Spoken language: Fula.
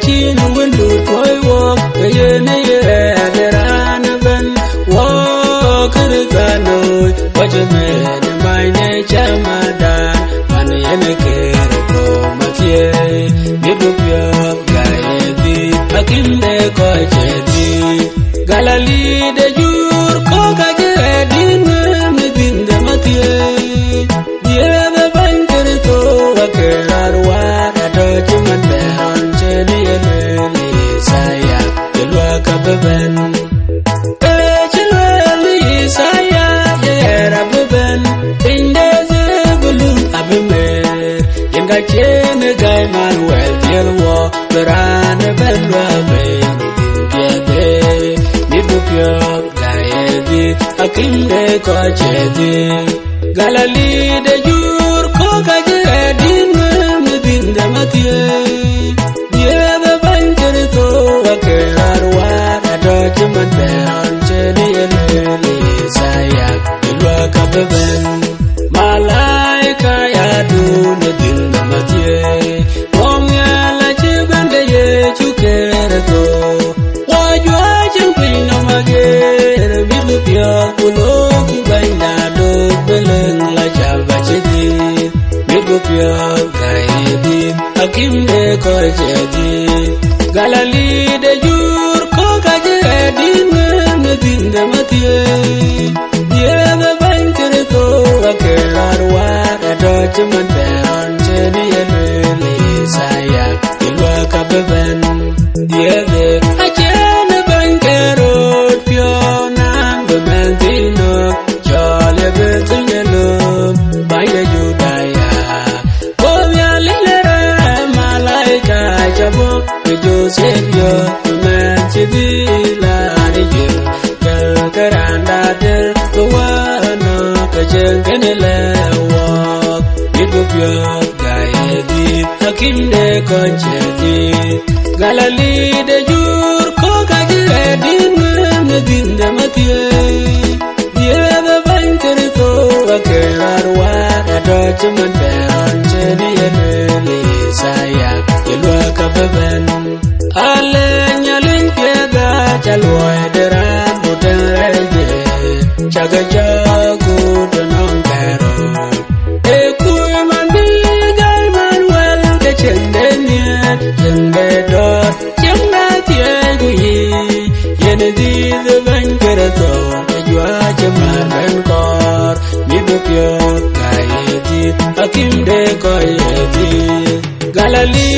Chin windu toy walk yene yeran ben walk rgano wajme my nature madan man yene kero pro matie bidupya gaedi akinde ko chedi galali de jur ko kagedi midin de matie ye the banker to akerarwa to chimande Ben Echilweli Saya Yera Buben Indeze Bulun Abimer Yenga Chene Gai Manuel Yelwa Berane Belwa Ben Yede Nidupyo Gaedi Akinde Kochedi Galali de Jur Koka Jedi Midin de Matie Yeda Banker to Akerarwa Chimanderon chedi elele saya ilwa kabeben malaika ya dune dinga matie omya la chibande ye chukereto wajwa chimpino magere bilupya kulo kubaina do beleng la chaba chedi bilupya gaidi akimde ko chedi galali de jur ko Dinka matie ye the banker to akerarwa to chimanderon cheni elele saya ilwa kabeben ye the achene bankero piona bementino chole betunyelo baya judaya komya lilere malaika chabo Joseph yo menchidila Karanda del Tuano Kajengenele walk Bidupyo Gaedi Hakinde Konchedi Galali de Jur Koka Jedi Medin de Matie Ye the banker to Akerarwa Adoch Manderon Chedi Enele Saya Yelwa Kabeben Ale Nhialic Waa Madhol Chaga jago donong karo Ekui mandi gai manuel ke chendenya Jende dot chemna tiagu yi Yene di the bankera to Ejwa chemar benkor Midupyo kayedi Akimde koyedi Galali